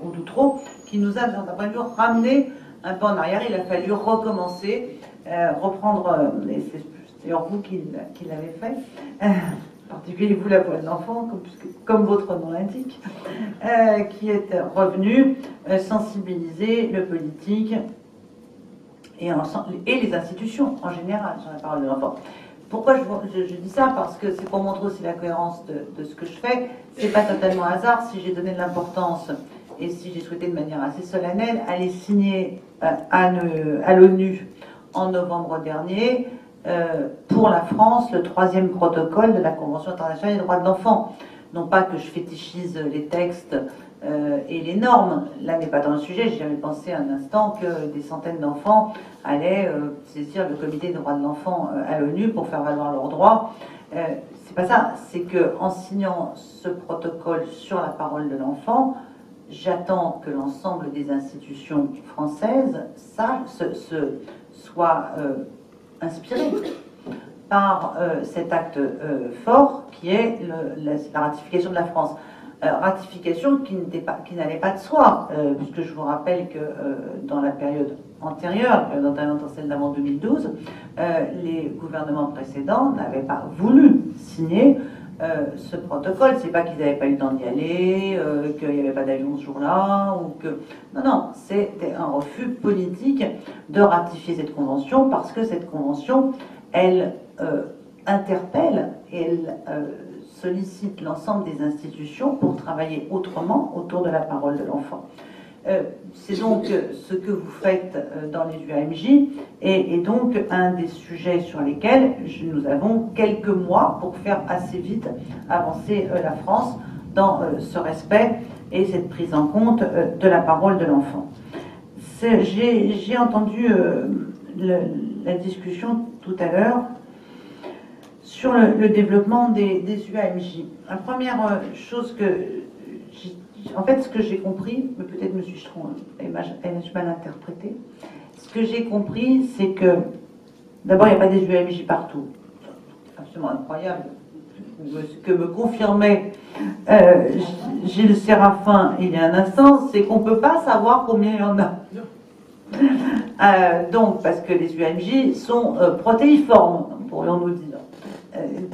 ou d'Outreau, qui nous a, d'un point de vue, ramené un peu en arrière. Il a fallu recommencer, reprendre, et c'est d'ailleurs vous qui l'avez fait, en particulier vous, la voix de l'enfant, comme votre nom l'indique, qui est revenu sensibiliser le politique et les institutions en général sur la parole de l'enfant. Pourquoi je dis ça? Parce que c'est pour montrer aussi la cohérence de ce que je fais. C'est pas totalement hasard si j'ai donné de l'importance et si j'ai souhaité de manière assez solennelle aller signer à l'ONU en novembre dernier pour la France le 3e protocole de la Convention internationale des droits de l'enfant. Non pas que je fétichise les textes et les normes, là n'est pas dans le sujet. J'ai jamais pensé un instant que des centaines d'enfants allaient saisir le comité des droits de l'enfant à l'ONU pour faire valoir leurs droits. C'est pas ça, c'est que en signant ce protocole sur la parole de l'enfant, j'attends que l'ensemble des institutions françaises soient inspirées par cet acte fort qui est la ratification de la France. Ratification qui n'allait pas de soi, puisque je vous rappelle que dans la période antérieure, notamment dans celle d'avant 2012, les gouvernements précédents n'avaient pas voulu signer ce protocole. C'est pas qu'ils n'avaient pas eu le temps d'y aller, qu'il n'y avait pas d'avion ce jour-là, ou que... Non, c'était un refus politique de ratifier cette convention, parce que cette convention, elle interpelle et elle sollicite l'ensemble des institutions pour travailler autrement autour de la parole de l'enfant. C'est donc ce que vous faites dans les UAMJ et donc un des sujets sur lesquels nous avons quelques mois pour faire assez vite avancer la France dans ce respect et cette prise en compte de la parole de l'enfant. J'ai entendu la discussion tout à l'heure sur le développement des UAMJ. La première chose en fait, ce que j'ai compris, mais peut-être me suis-je mal interprété, ce que j'ai compris, c'est que, d'abord, il n'y a pas des UAMJ partout. C'est absolument incroyable. Ce que me confirmait Gilles Séraphin il y a un instant, c'est qu'on ne peut pas savoir combien il y en a. Donc, parce que les UAMJ sont protéiformes, pourrions-nous dire.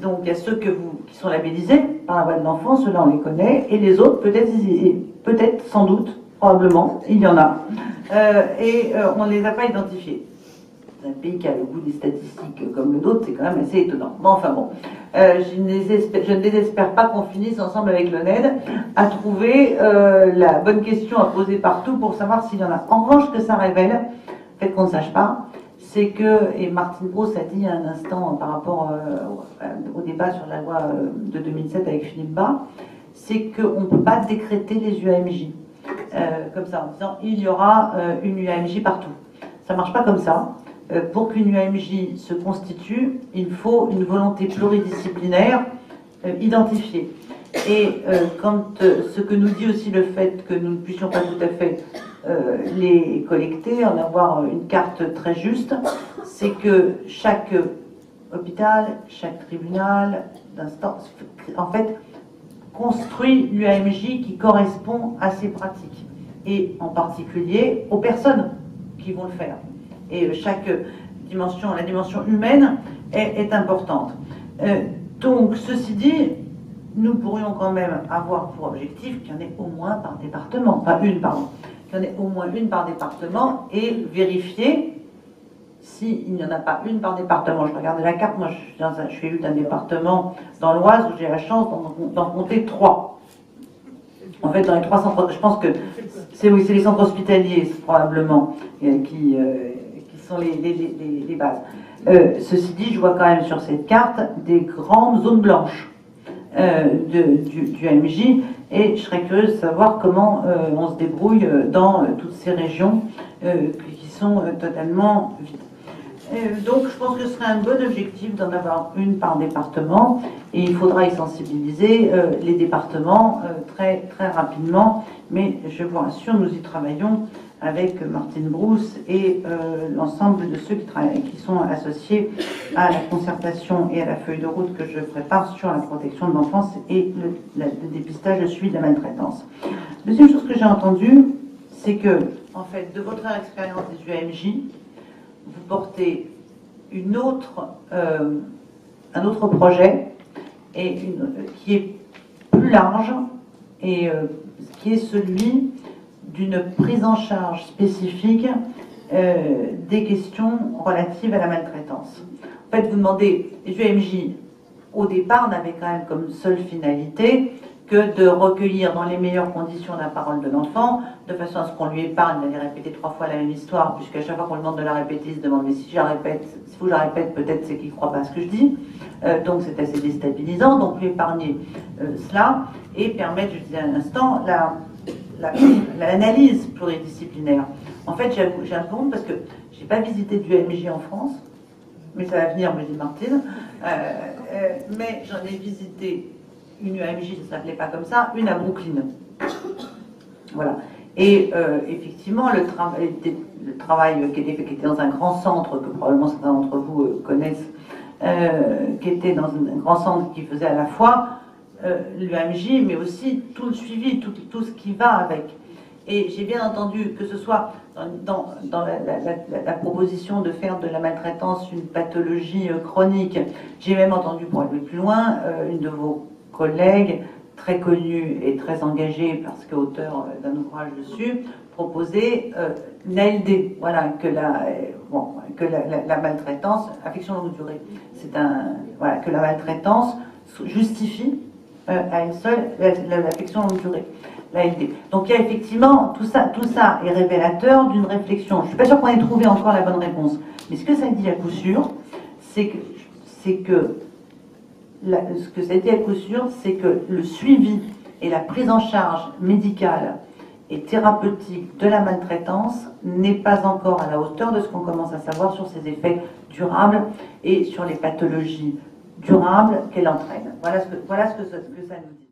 Donc il y a ceux qui sont labellisés par la voix de l'enfant, ceux-là on les connaît, et les autres peut-être, sans doute, probablement, il y en a, et on ne les a pas identifiés. Un pays qui a le goût des statistiques comme le nôtre, c'est quand même assez étonnant. Mais enfin bon, je ne désespère pas qu'on finisse ensemble avec l'ONED à trouver la bonne question à poser partout pour savoir s'il y en a. En revanche, ce que ça révèle, le fait qu'on ne sache pas, c'est que, et Martine Brousse a dit il y a un instant par rapport au débat sur la loi de 2007 avec Philippe Bas, c'est qu'on ne peut pas décréter les UAMJ comme ça, en disant il y aura une UAMJ partout. Ça ne marche pas comme ça. Pour qu'une UAMJ se constitue, il faut une volonté pluridisciplinaire identifiée. Et quand ce que nous dit aussi le fait que nous ne puissions pas tout à fait les collecter, en avoir une carte très juste, c'est que chaque hôpital, chaque tribunal, en fait, construit l'UAMJ qui correspond à ses pratiques, et en particulier aux personnes qui vont le faire. Et chaque dimension, la dimension humaine est importante. Donc, ceci dit, nous pourrions quand même avoir pour objectif qu'il y en ait au moins par département, enfin une, pardon, qu'il y en ait au moins une par département et vérifier s'il n'y en a pas une par département. Je regardais la carte, moi je suis élue d'un département dans l'Oise où j'ai la chance d'en compter 3. En fait, dans les 3 centres, je pense que c'est les centres hospitaliers probablement qui sont les bases. Ceci dit, je vois quand même sur cette carte des grandes zones blanches du MJ, et je serais curieuse de savoir comment on se débrouille dans toutes ces régions qui sont totalement vides. Donc je pense que ce serait un bon objectif d'en avoir une par département, et il faudra y sensibiliser les départements très, très rapidement, mais je vous rassure, nous y travaillons avec Martine Brousse et l'ensemble de ceux qui sont associés à la concertation et à la feuille de route que je prépare sur la protection de l'enfance et le dépistage, le suivi de la maltraitance. Deuxième chose que j'ai entendue, c'est que, en fait, de votre expérience des UAMJ, vous portez un autre projet qui est plus large et qui est celui d'une prise en charge spécifique des questions relatives à la maltraitance. En fait, vous demandez, les UAMJ, au départ, n'avaient quand même comme seule finalité que de recueillir dans les meilleures conditions la parole de l'enfant, de façon à ce qu'on lui épargne d'aller répéter 3 fois la même histoire, puisqu'à chaque fois qu'on lui demande de la répéter, il se demande, mais si je la répète, s'il faut que je la répète, peut-être c'est qu'il ne croit pas à ce que je dis. Donc c'est assez déstabilisant, donc lui épargner cela, et permettre, je disais à l'instant, l'analyse pluridisciplinaire. En fait, j'ai un peu honte parce que je n'ai pas visité d'UAMJ en France, mais ça va venir, me dit Martine, mais j'en ai visité une UAMJ, ça ne s'appelait pas comme ça, une à Brooklyn. Voilà. Et effectivement, le travail qui était dans un grand centre, que probablement certains d'entre vous connaissent, qui était dans un grand centre qui faisait à la fois l'UAMJ, mais aussi tout le suivi, tout ce qui va avec. Et j'ai bien entendu que ce soit dans la proposition de faire de la maltraitance une pathologie chronique. J'ai même entendu, pour aller plus loin, une de vos collègues, très connue et très engagée, parce qu'auteur d'un ouvrage dessus, proposer une ALD, voilà, que la maltraitance, affection longue durée, voilà, que la maltraitance justifie à elle seule l'affection longue durée. l'ALD. Donc il y a effectivement, tout ça est révélateur d'une réflexion. Je ne suis pas sûre qu'on ait trouvé encore la bonne réponse. Mais ce que ça dit à coup sûr, c'est que le suivi et la prise en charge médicale et thérapeutique de la maltraitance n'est pas encore à la hauteur de ce qu'on commence à savoir sur ses effets durables et sur les pathologies durables qu'elle entraîne. Voilà ce que ça nous dit.